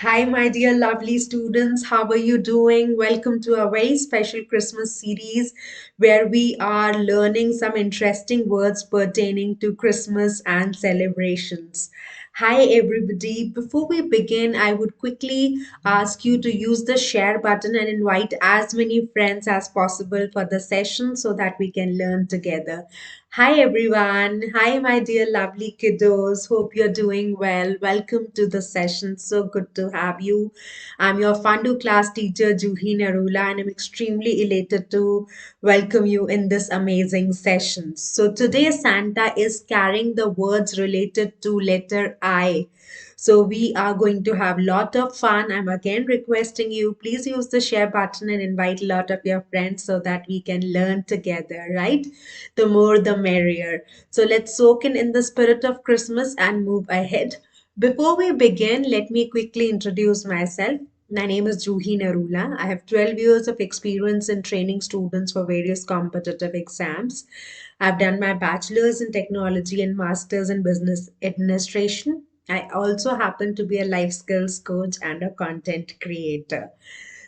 Hi, my dear lovely students. How are you doing? Welcome to our very special Christmas series where we are learning some interesting words pertaining to Christmas and celebrations. Hi, everybody. Before we begin, I would quickly ask you to use the share button and invite as many friends as possible for the session so that we can learn together. Hi everyone. Hi, my dear lovely kiddos. Hope you're doing well. Welcome to the session. So good to have you. I'm your Fundoo Class teacher, Juhi Narula, and I'm extremely elated to welcome you in this amazing session. So today, Santa is carrying the words related to letter I. So we are going to have a lot of fun. I'm again requesting you, please use the share button and invite a lot of your friends so that we can learn together, right? The more the merrier. So let's soak in the spirit of Christmas and move ahead. Before we begin, let me quickly introduce myself. My name is Juhi Narula. I have 12 years of experience in training students for various competitive exams. I've done my bachelor's in technology and master's in business administration. I also happen to be a life skills coach and a content creator.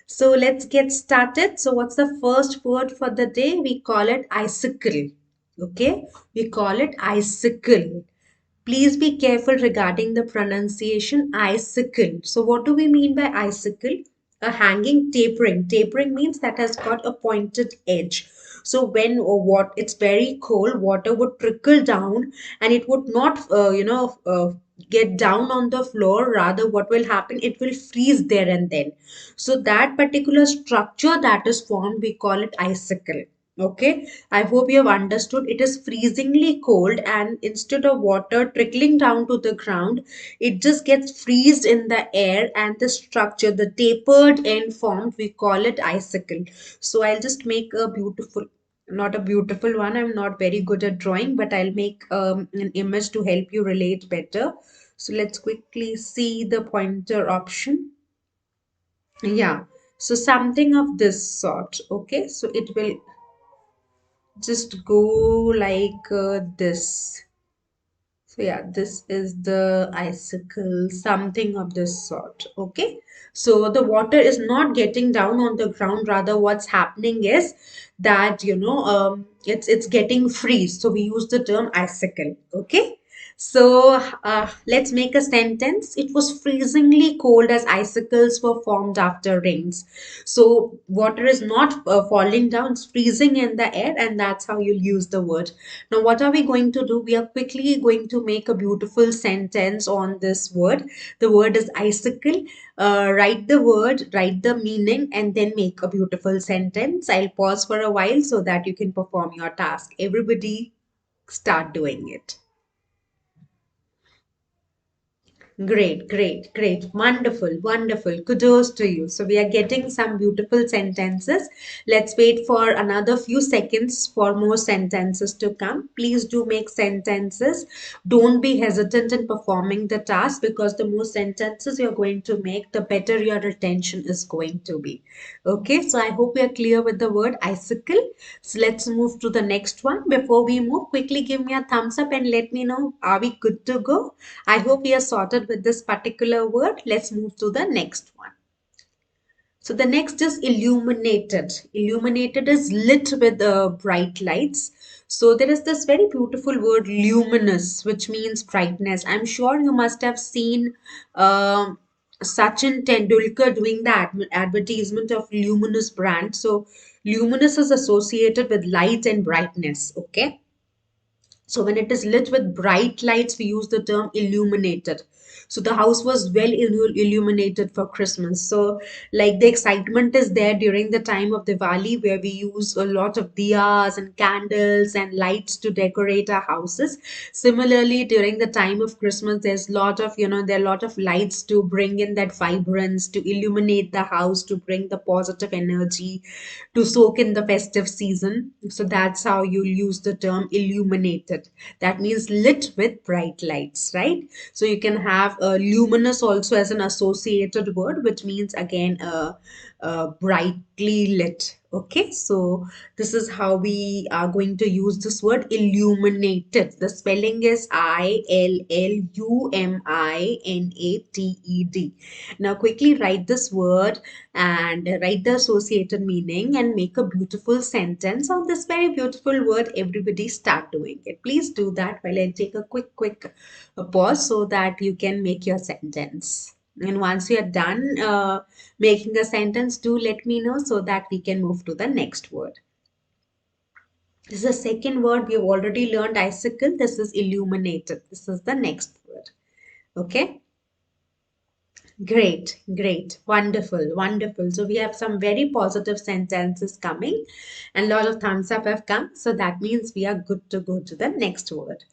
So let's get started. So, what's the first word for the day? We call it icicle. Okay, we call it icicle. Please be careful regarding the pronunciation icicle. So, what do we mean by icicle? A hanging tapering. Tapering means that has got a pointed edge. So, when or what it's very cold, water would trickle down and it would not, get down on the floor. Rather, what will happen? It will freeze there and then. So, that particular structure that is formed, we call it icicle. Okay, I hope you have understood. It is freezingly cold, and instead of water trickling down to the ground, it just gets freezed in the air, and the structure, the tapered end formed, we call it icicle. So I'll just make a beautiful, not a beautiful one. I'm not very good at drawing, but I'll make an image to help you relate better. So let's quickly see the pointer option. Yeah, so something of this sort. Okay, so it will just go like this. So yeah, this is the icicle, something of this sort. Okay. So the water is not getting down on the ground. Rather, what's happening is that it's getting freeze. So we use the term icicle. Okay. So let's make a sentence. It was freezingly cold as icicles were formed after rains. So water is not falling down, it's freezing in the air, and that's how you'll use the word. Now, what are we going to do? We are quickly going to make a beautiful sentence on this word. The word is icicle. Write the word, write the meaning, and then make a beautiful sentence. I'll pause for a while so that you can perform your task. Everybody, start doing it. Great, great, great. Wonderful, wonderful. Kudos to you. So, we are getting some beautiful sentences. Let's wait for another few seconds for more sentences to come. Please do make sentences. Don't be hesitant in performing the task because the more sentences you're going to make, the better your retention is going to be. Okay, so I hope we are clear with the word icicle. So, let's move to the next one. Before we move, quickly give me a thumbs up and let me know, are we good to go? I hope we are sorted with this particular word. Let's move to the next one. So the next is illuminated. Illuminated is lit with bright lights. So there is this very beautiful word luminous, which means brightness. I'm sure you must have seen Sachin Tendulkar doing the advertisement of luminous brand. So luminous is associated with light and brightness. Okay. So when it is lit with bright lights, we use the term illuminated. So the house was well illuminated for Christmas. So like the excitement is there during the time of Diwali where we use a lot of diyas and candles and lights to decorate our houses. Similarly, during the time of Christmas, there's lot of, there are a lot of lights to bring in that vibrance, to illuminate the house, to bring the positive energy, to soak in the festive season. So that's how you'll use the term illuminated. That means lit with bright lights, right? So you can have luminous also as an associated word, which means again brightly lit. Okay, so this is how we are going to use this word illuminated. The spelling is ILLUMINATED. Now, quickly write this word and write the associated meaning and make a beautiful sentence on this very beautiful word. Everybody start doing it. Please do that while I take a quick pause so that you can make your sentence. And once you are done, making a sentence, do let me know so that we can move to the next word. This is the second word. We have already learned icicle. This is illuminated. This is the next word. Okay. Great, great, wonderful, wonderful. So we have some very positive sentences coming, and a lot of thumbs up have come. So that means we are good to go to the next word.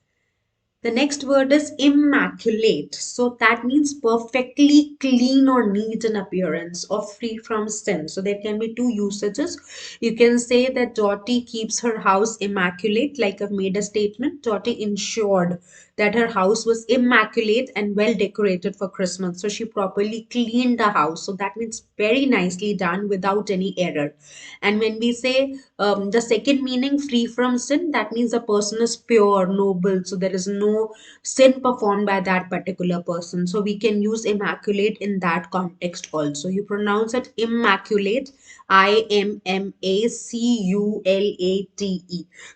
The next word is immaculate. So that means perfectly clean or neat in appearance or free from sin. So there can be two usages. You can say that Dottie keeps her house immaculate, like I've made a statement. Dottie ensured that her house was immaculate and well decorated for Christmas. So she properly cleaned the house. So that means very nicely done without any error. And when we say the second meaning, free from sin, that means a person is pure, noble. So there is no sin performed by that particular person. So we can use immaculate in that context also. You pronounce it immaculate, IMMACULATE.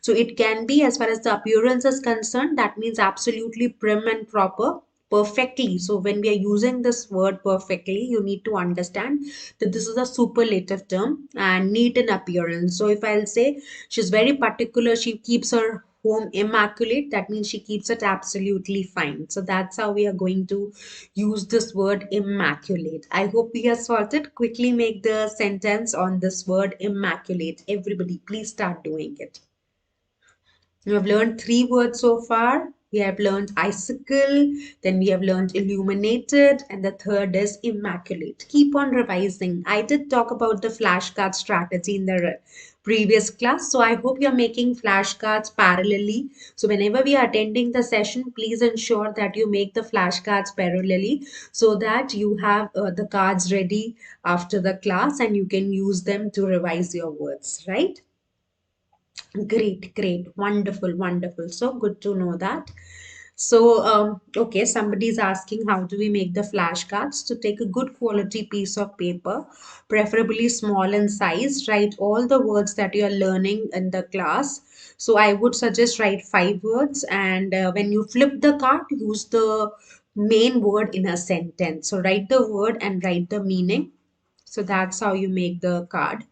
So it can be, as far as the appearance is concerned, that means absolutely prim and proper, perfectly. So when we are using this word perfectly, you need to understand that this is a superlative term and neat in appearance. So if I'll say she's very particular, she keeps her home immaculate, that means she keeps it absolutely fine. So that's how we are going to use this word immaculate. I hope we are sorted. Quickly make the sentence on this word immaculate. Everybody, please start doing it. We have learned three words so far. We have learned icicle, then we have learned illuminated, and the third is immaculate. Keep on revising. I did talk about the flashcard strategy in the previous class, so I hope you're making flashcards parallelly. So whenever we are attending the session, please ensure that you make the flashcards parallelly so that you have the cards ready after the class and you can use them to revise your words, right? Great, great, wonderful, wonderful. So good to know that. So, okay, somebody's asking how do we make the flashcards? To take a good quality piece of paper, preferably small in size, write all the words that you are learning in the class. So, I would suggest write 5 words, and when you flip the card, use the main word in a sentence. So, write the word and write the meaning. So that's how you make the card.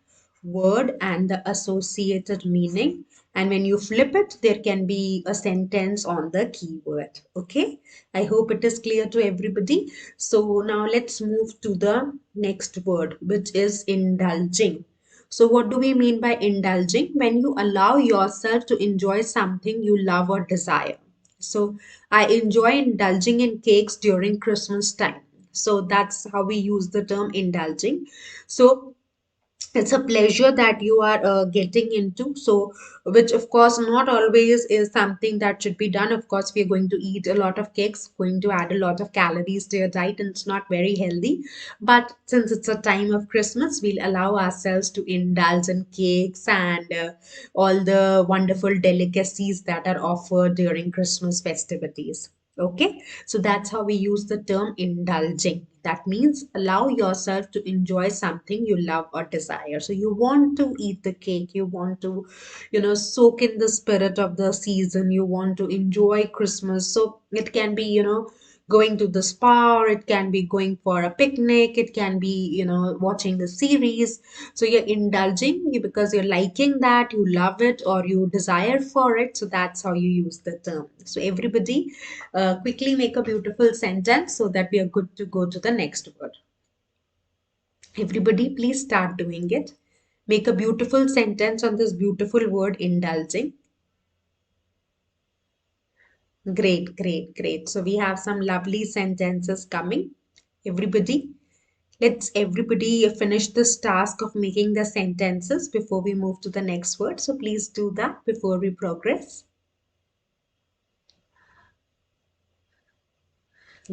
Word and the associated meaning. And when you flip it, there can be a sentence on the keyword. Okay. I hope it is clear to everybody. So now let's move to the next word, which is indulging. So, what do we mean by indulging? When you allow yourself to enjoy something you love or desire. So, I enjoy indulging in cakes during Christmas time. So, that's how we use the term indulging. So, it's a pleasure that you are getting into, so which of course not always is something that should be done. Of course, we are going to eat a lot of cakes, going to add a lot of calories to your diet, and it's not very healthy. But since it's a time of Christmas, we'll allow ourselves to indulge in cakes and all the wonderful delicacies that are offered during Christmas festivities. Okay, so that's how we use the term indulging. That means allow yourself to enjoy something you love or desire. So you want to eat the cake, you want to, soak in the spirit of the season, you want to enjoy Christmas. So it can be, going to the spa, or it can be going for a picnic, it can be, watching the series. So you're indulging because you're liking that, you love it, or you desire for it. So that's how you use the term. So everybody, quickly make a beautiful sentence so that we are good to go to the next word. Everybody, please start doing it. Make a beautiful sentence on this beautiful word indulging. Great, great, great. So we have some lovely sentences coming. Everybody, let's everybody finish this task of making the sentences before we move to the next word. So please do that before we progress.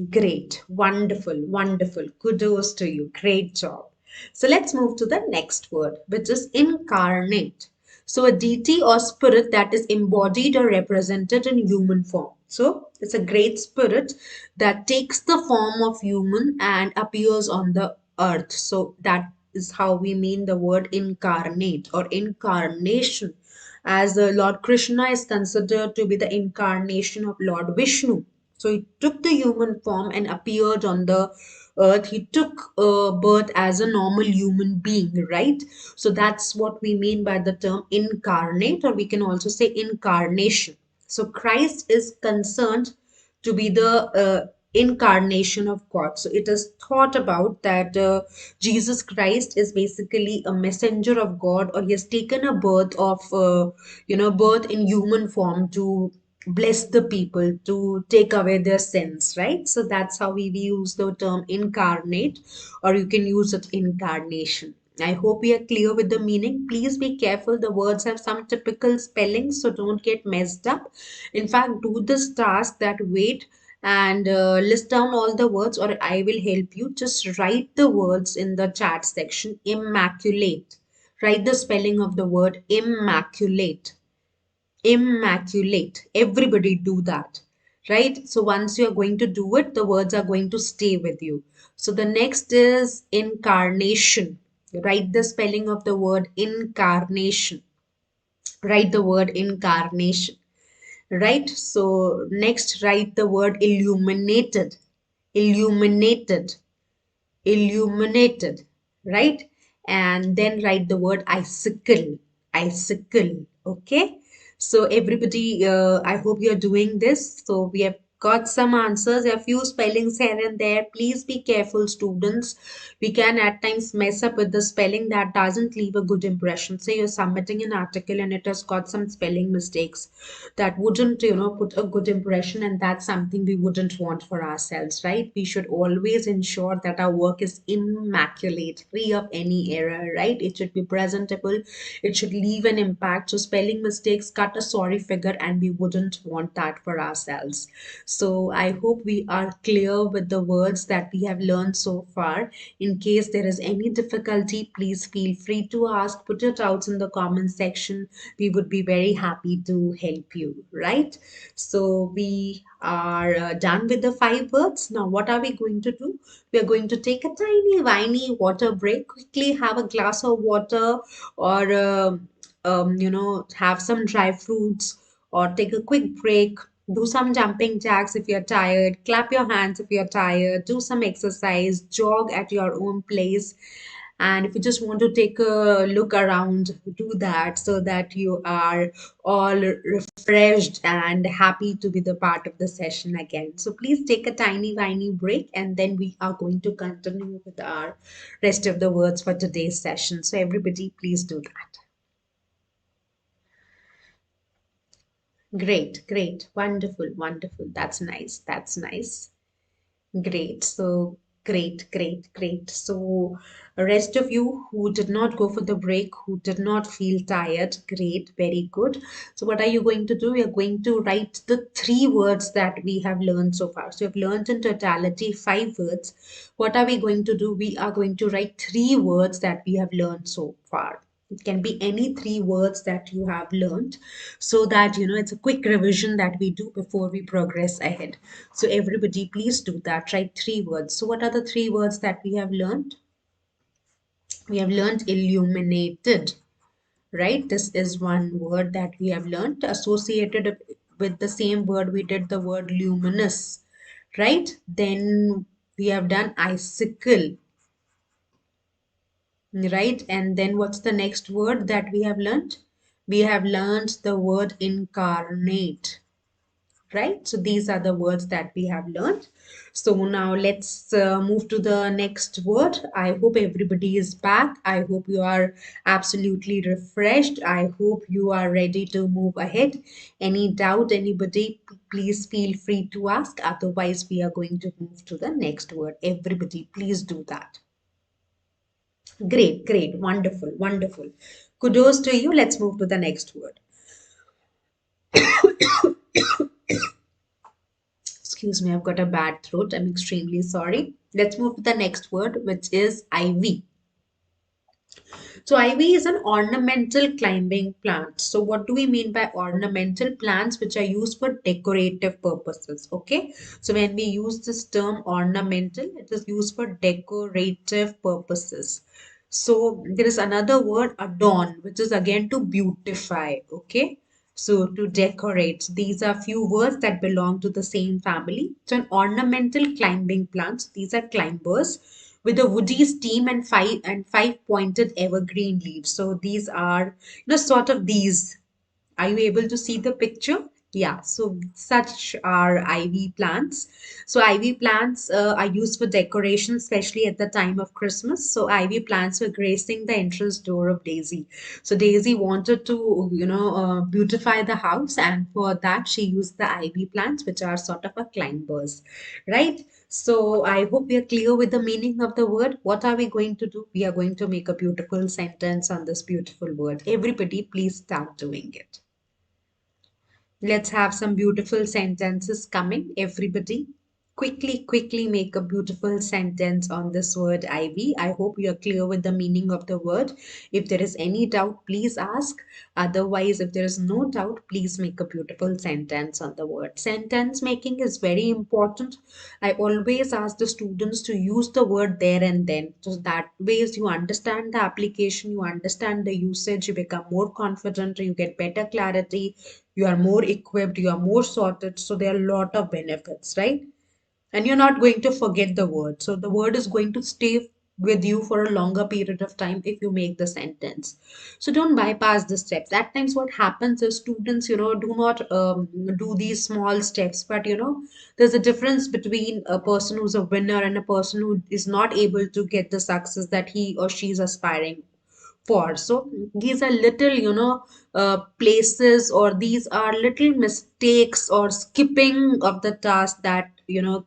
Great, wonderful, wonderful. Kudos to you. Great job. So let's move to the next word, which is incarnate. So a deity or spirit that is embodied or represented in human form. So it's a great spirit that takes the form of human and appears on the earth. So that is how we mean the word incarnate or incarnation, as Lord Krishna is considered to be the incarnation of Lord Vishnu. So he took the human form and appeared on the earth. He took birth as a normal human being, right? So that's what we mean by the term incarnate, or we can also say incarnation. So Christ is concerned to be the incarnation of God. So it is thought about that Jesus Christ is basically a messenger of God, or he has taken a birth of, birth in human form to bless the people, to take away their sins, right? So that's how we use the term incarnate, or you can use it incarnation. I hope we are clear with the meaning. Please be careful. The words have some typical spellings, so don't get messed up. In fact, do this task that wait and list down all the words, or I will help you. Just write the words in the chat section. Immaculate. Write the spelling of the word immaculate. Immaculate. Everybody do that, right? So once you're going to do it, the words are going to stay with you. So the next is incarnation. Write the spelling of the word incarnation. Write the word incarnation, right? So next, write the word illuminated. Illuminated. Illuminated, right? And then write the word icicle. Icicle. Okay. So everybody, I hope you're doing this. So we have got some answers, a few spellings here and there. Please be careful, students. We can at times mess up with the spelling. That doesn't leave a good impression. Say you're submitting an article and it has got some spelling mistakes, that wouldn't, put a good impression, and that's something we wouldn't want for ourselves, right? We should always ensure that our work is immaculate, free of any error, right? It should be presentable, it should leave an impact. So spelling mistakes cut a sorry figure, and we wouldn't want that for ourselves. So I hope we are clear with the words that we have learned so far. In case there is any difficulty, please feel free to ask, put your doubts in the comment section. We would be very happy to help you, right? So we are done with the 5 words. Now, what are we going to do? We are going to take a tiny, whiny water break, quickly have a glass of water, or, have some dry fruits, or take a quick break. Do some jumping jacks if you're tired, clap your hands if you're tired, do some exercise, jog at your own place. And if you just want to take a look around, do that, so that you are all refreshed and happy to be the part of the session again. So please take a tiny, tiny break, and then we are going to continue with our rest of the words for today's session. So everybody, please do that. Great, great, wonderful, wonderful. That's nice. That's nice. Great. So great, great, great. So rest of you who did not go for the break, who did not feel tired, great, very good. So what are you going to do? We are going to write the 3 words that we have learned so far. So you've learned in totality 5 words. What are we going to do? We are going to write 3 words that we have learned so far. It can be any 3 words that you have learned, so that it's a quick revision that we do before we progress ahead. So everybody, please do that. Write 3 words. So what are the 3 words that we have learned? We have learned illuminated, right? This is one word that we have learned. Associated with the same word, we did the word luminous, right? Then we have done icicle, right? And then what's the next word that we have learned? We have learned the word incarnate, right? So these are the words that we have learned. So now let's move to the next word. I hope everybody is back. I hope you are absolutely refreshed. I hope you are ready to move ahead. Any doubt, anybody, please feel free to ask. Otherwise, we are going to move to the next word. Everybody, please do that. Great, great, wonderful, wonderful. Kudos to you. Let's move to the next word. Excuse me, I've got a bad throat. I'm extremely sorry. Let's move to the next word, which is IV. So ivy is an ornamental climbing plant. So what do we mean by ornamental plants which are used for decorative purposes? Okay. So when we use this term ornamental, it is used for decorative purposes. So there is another word adorn, which is again to beautify. Okay. So to decorate, these are few words that belong to the same family. So an ornamental climbing plants, these are climbers with a woody stem and five pointed evergreen leaves. So these are sort of these. Are you able to see the picture? Yeah, so such are ivy plants. So ivy plants are used for decoration, especially at the time of Christmas. So ivy plants were gracing the entrance door of Daisy. So Daisy wanted to, beautify the house, and for that she used the ivy plants, which are sort of a climbers, right? So I hope we are clear with the meaning of the word. What are we going to do? We are going to make a beautiful sentence on this beautiful word. Everybody, please start doing it. Let's have some beautiful sentences coming. Everybody, quickly make a beautiful sentence on this word ivy. I hope you are clear with the meaning of the word. If there is any doubt, please ask. Otherwise, if there is no doubt, please make a beautiful sentence on the word. Sentence making is very important. I always ask the students to use the word there and then. So that ways you understand the application, you understand the usage, you become more confident, you get better clarity, you are more equipped, you are more sorted. So there are a lot of benefits, right? And you're not going to forget the word. So the word is going to stay with you for a longer period of time if you make the sentence. So don't bypass the steps. At times, what happens is students, do not do these small steps, but there's a difference between a person who's a winner and a person who is not able to get the success that he or she is aspiring for. So these are little, places, or these are little mistakes or skipping of the task that,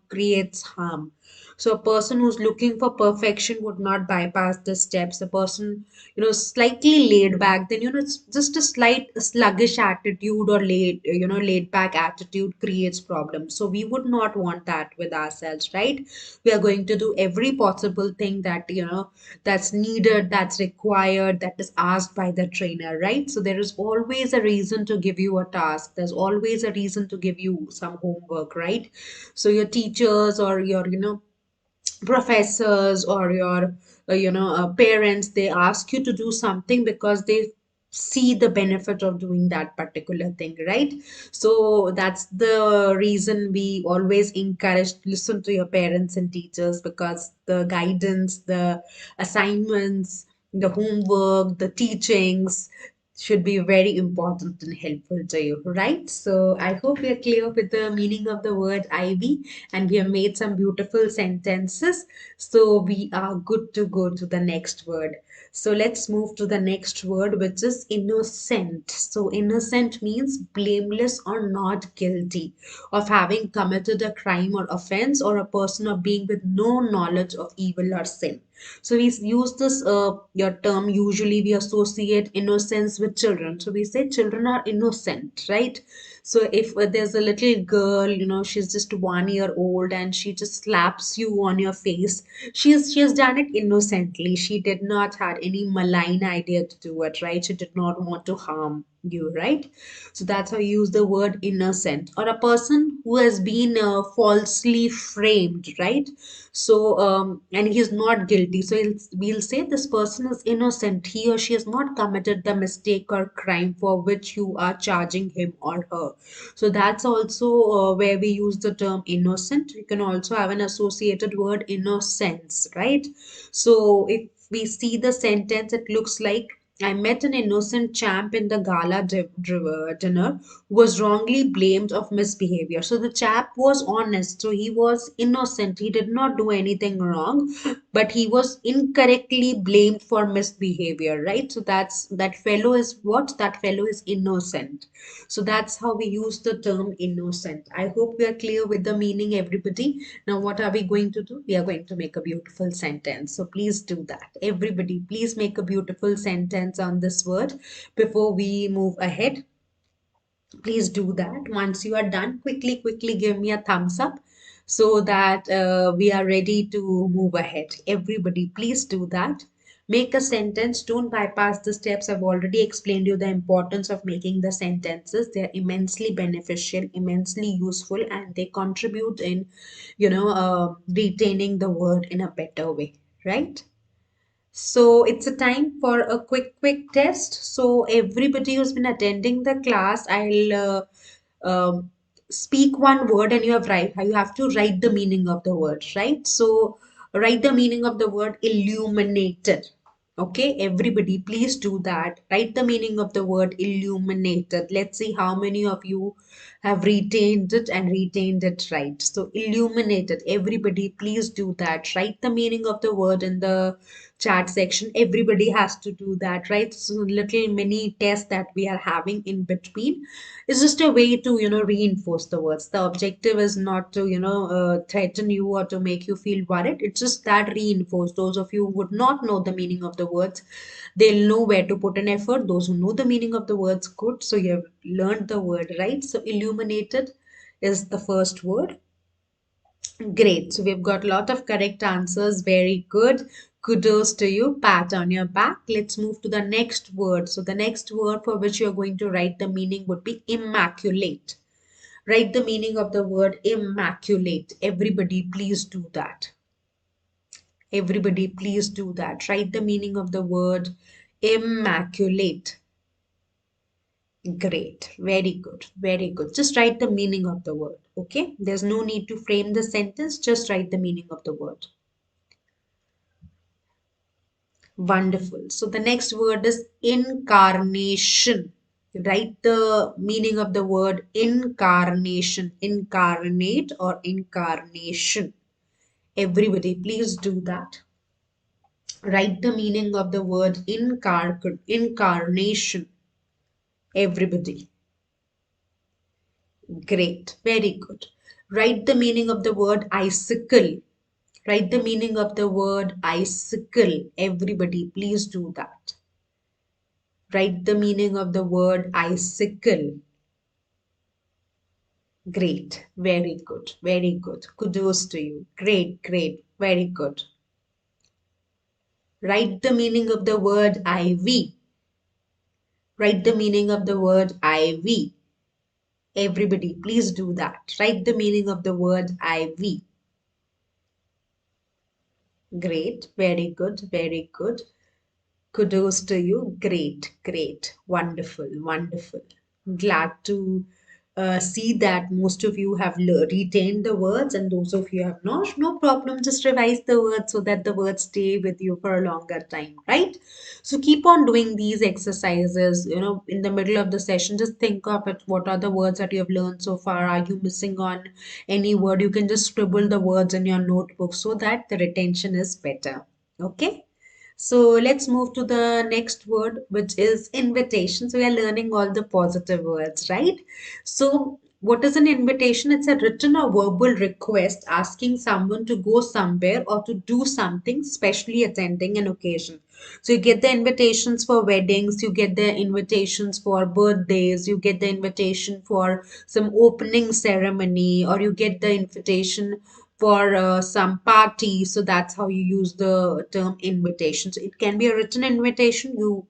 creates harm. So a person who's looking for perfection would not bypass the steps. A person, slightly laid back, then, it's just a slight sluggish attitude or laid back attitude creates problems. So we would not want that with ourselves, right? We are going to do every possible thing that, that's needed, that's required, that is asked by the trainer, right? So there is always a reason to give you a task. There's always a reason to give you some homework, right? So your teachers or your, professors or your parents, they ask you to do something because they see the benefit of doing that particular thing, right? So that's the reason we always encourage listen to your parents and teachers, because the guidance, the assignments, the homework, the teachings should be very important and helpful to you, right? So I hope we are clear with the meaning of the word ivy, and we have made some beautiful sentences. So we are good to go to the next word. So let's move to the next word, which is innocent. So innocent means blameless or not guilty of having committed a crime or offense, or a person of being with no knowledge of evil or sin. So we use this your term, usually we associate innocence with children. So we say children are innocent, right? So if there's a little girl, she's just 1 year old and she just slaps you on your face, she has done it innocently. She did not had any malign idea to do it, right? She did not want to harm you, right? So that's how you use the word innocent. Or a person who has been falsely framed, right? So and he is not guilty. So we'll say this person is innocent. He or she has not committed the mistake or crime for which you are charging him or her. So that's also where we use the term innocent. You can also have an associated word innocence, right? So if we see the sentence, it looks like, I met an innocent champ in the gala dinner who was wrongly blamed of misbehavior. So the chap was honest. So he was innocent. He did not do anything wrong, but he was incorrectly blamed for misbehavior, right? So that fellow is what? That fellow is innocent. So that's how we use the term innocent. I hope we are clear with the meaning, everybody. Now, what are we going to do? We are going to make a beautiful sentence. So please do that. Everybody, please make a beautiful sentence on this word before we move ahead. Please do that. Once you are done, quickly give me a thumbs up so that we are ready to move ahead. Everybody, please do that. Make a sentence. Don't bypass the steps. I've already explained you the importance of making the sentences. They're immensely beneficial, immensely useful, and they contribute in, retaining the word in a better way, right? So it's a time for a quick test. So everybody who's been attending the class, I'll speak one word and you have to write the meaning of the word, right? So write the meaning of the word illuminated. Okay, everybody, please do that. Write the meaning of the word illuminated. Let's see how many of you have retained it and retained it right. So, illuminated. Everybody, please do that. Write the meaning of the word in the chat section. Everybody has to do that, right? So, little mini test that we are having in between is just a way to, reinforce the words. The objective is not to, threaten you or to make you feel worried. It's just that reinforce. Those of you who would not know the meaning of the words, they'll know where to put an effort. Those who know the meaning of the words, good. So you have learned the word, right? So illuminated is the first word. Great. So we've got a lot of correct answers. Very good. Kudos to you. Pat on your back. Let's move to the next word. So the next word for which you're going to write the meaning would be immaculate. Write the meaning of the word immaculate. Everybody, please do that. Everybody, please do that. Write the meaning of the word immaculate. Great. Very good. Very good. Just write the meaning of the word. Okay. There's no need to frame the sentence. Just write the meaning of the word. Wonderful. So the next word is incarnation. Write the meaning of the word incarnation. Incarnate or incarnation. Everybody, please do that. Write the meaning of the word incarnation. Everybody. Great. Very good. Write the meaning of the word icicle. Write the meaning of the word icicle. Everybody, please do that. Write the meaning of the word icicle. Great. Very good. Very good. Kudos to you. Great, great. Very good. Write the meaning of the word ivy. Write the meaning of the word ivy. Everybody, please do that. Write the meaning of the word ivy. Great. Very good. Very good. Kudos to you. Great, great. Wonderful, wonderful. Glad to see that most of you have retained the words and those of you have not. No problem. Just revise the words so that the words stay with you for a longer time, right? So keep on doing these exercises. In the middle of the session, just think of it. What are the words that you have learned so far? Are you missing on any word? You can just scribble the words in your notebook so that the retention is better. Okay. So let's move to the next word, which is invitation. So we are learning all the positive words, right? So what is an invitation? It's a written or verbal request asking someone to go somewhere or to do something, especially attending an occasion. So you get the invitations for weddings, you get the invitations for birthdays, you get the invitation for some opening ceremony, or you get the invitation for some party. So that's how you use the term invitation. So it can be a written invitation. You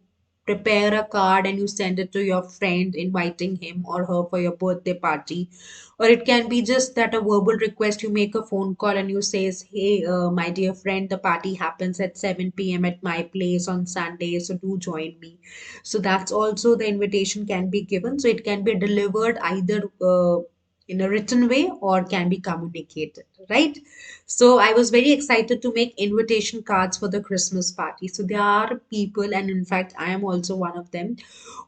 prepare a card and you send it to your friend, inviting him or her for your birthday party. Or it can be just that a verbal request. You make a phone call and you says, hey, my dear friend, the party happens at 7 p.m. at my place on Sunday, so do join me. So that's also the invitation can be given. So it can be delivered either in a written way or can be communicated, right? So I was very excited to make invitation cards for the Christmas party. So there are people, and in fact, I am also one of them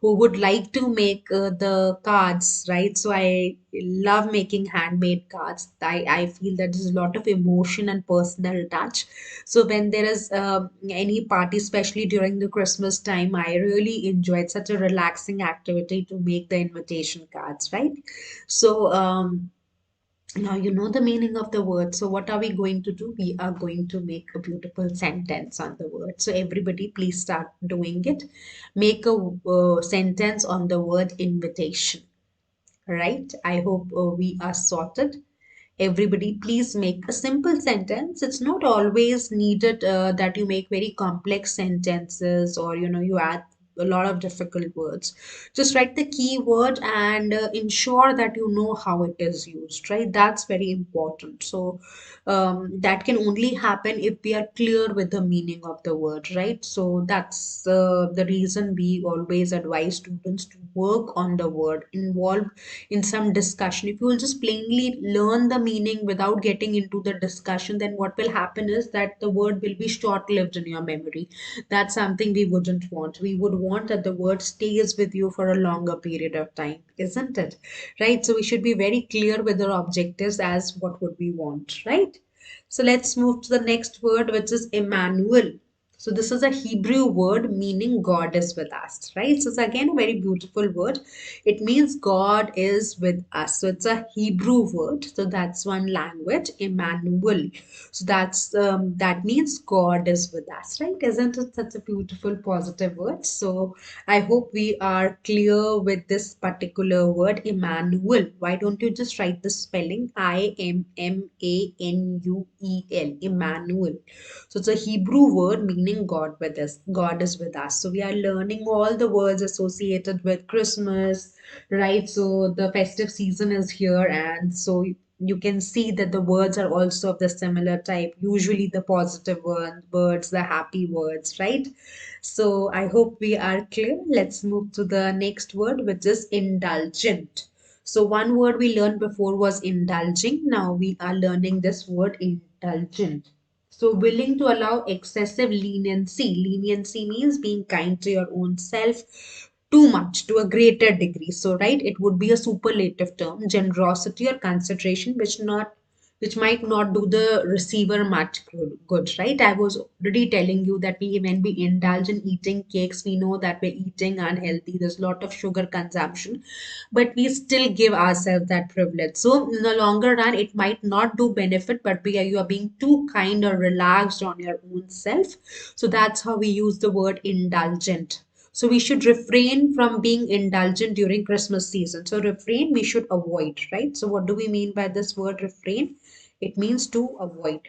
who would like to make the cards, right? So I love making handmade cards. I feel that there's a lot of emotion and personal touch. So when there is any party, especially during the Christmas time, I really enjoy it. Such a relaxing activity to make the invitation cards, right? So now you know the meaning of the word. So what are we going to do? We are going to make a beautiful sentence on the word. So everybody, please start doing it. Make a sentence on the word invitation. Right? I hope we are sorted. Everybody, please make a simple sentence. It's not always needed that you make very complex sentences, or you add a lot of difficult words. Just write the key word and ensure that you know how it is used, right? That's very important. So that can only happen if we are clear with the meaning of the word, right? So that's the reason we always advise students to work on the word, involve in some discussion. If you will just plainly learn the meaning without getting into the discussion, then what will happen is that the word will be short lived in your memory. That's something we wouldn't want. We would want that the word stays with you for a longer period of time, isn't it? Right? So we should be very clear with our objectives as what would we want, right? So let's move to the next word, which is Emmanuel. So this is a Hebrew word meaning God is with us, right? So it's again a very beautiful word. It means God is with us. So it's a Hebrew word. So that's one language, Emmanuel. So that means God is with us, right? Isn't it such a beautiful positive word? So I hope we are clear with this particular word, Emmanuel. Why don't you just write the spelling? Immanuel, Emmanuel. So it's a Hebrew word meaning God with us. God is with us. So we are learning all the words associated with Christmas, right? So the festive season is here, and so you can see that the words are also of the similar type, usually the positive words, the happy words, right? So I hope we are clear. Let's move to the next word, which is indulgent. So one word we learned before was indulging. Now we are learning this word indulgent. So willing to allow excessive leniency. Leniency means being kind to your own self, too much, to a greater degree. So right, it would be a superlative term, generosity or consideration, which might not do the receiver much good, right? I was already telling you that when we indulge in eating cakes, we know that we're eating unhealthy. There's a lot of sugar consumption, but we still give ourselves that privilege. So in the longer run, it might not do benefit, but you are being too kind or relaxed on your own self. So that's how we use the word indulgent. So we should refrain from being indulgent during Christmas season. So refrain, we should avoid, right? So what do we mean by this word refrain? It means to avoid,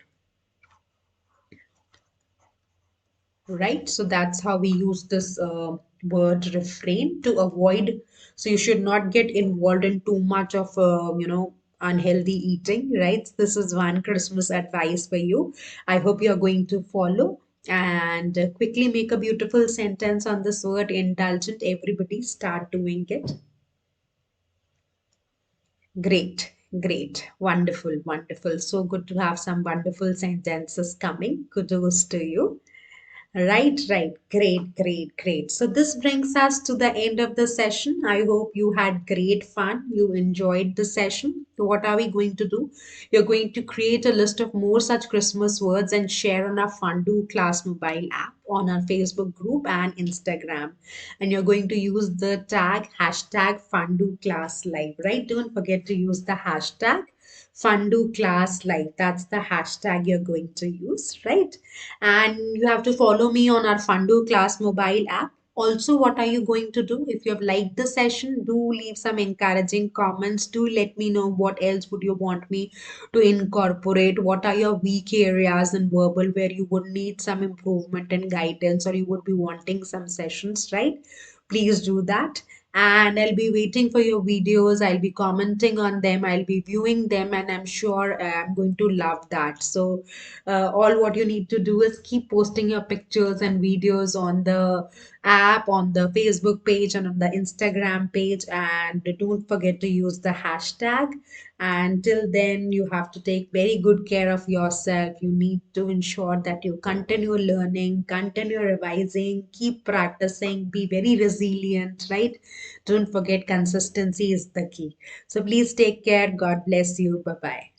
right? So that's how we use this word refrain, to avoid. So you should not get involved in too much of unhealthy eating, right? This is one Christmas advice for you. I hope you're going to follow, and quickly make a beautiful sentence on this word indulgent. Everybody start doing it. Great, great, wonderful, wonderful. So good to have some wonderful sentences coming. Kudos to you. Right, right. Great, great, great. So this brings us to the end of the session. I hope you had great fun. You enjoyed the session. So what are we going to do? You're going to create a list of more such Christmas words and share on our Fundoo Class mobile app, on our Facebook group and Instagram. And you're going to use the tag hashtag Fundoo Class Live, right? Don't forget to use the hashtag Fundoo Class Live. That's the hashtag you're going to use, right? And you have to follow me on our Fundoo Class mobile app. Also, what are you going to do? If you have liked the session, do leave some encouraging comments. Do let me know what else would you want me to incorporate. What are your weak areas in verbal where you would need some improvement and guidance, or you would be wanting some sessions, right? Please do that. And I'll be waiting for your videos. I'll be commenting on them. I'll be viewing them, and I'm sure I'm going to love that. So all what you need to do is keep posting your pictures and videos on the app, on the Facebook page, and on the Instagram page. And don't forget to use the hashtag. And till then, you have to take very good care of yourself. You need to ensure that you continue learning, continue revising, keep practicing, be very resilient, right? Don't forget, consistency is the key. So please take care. God bless you. Bye bye.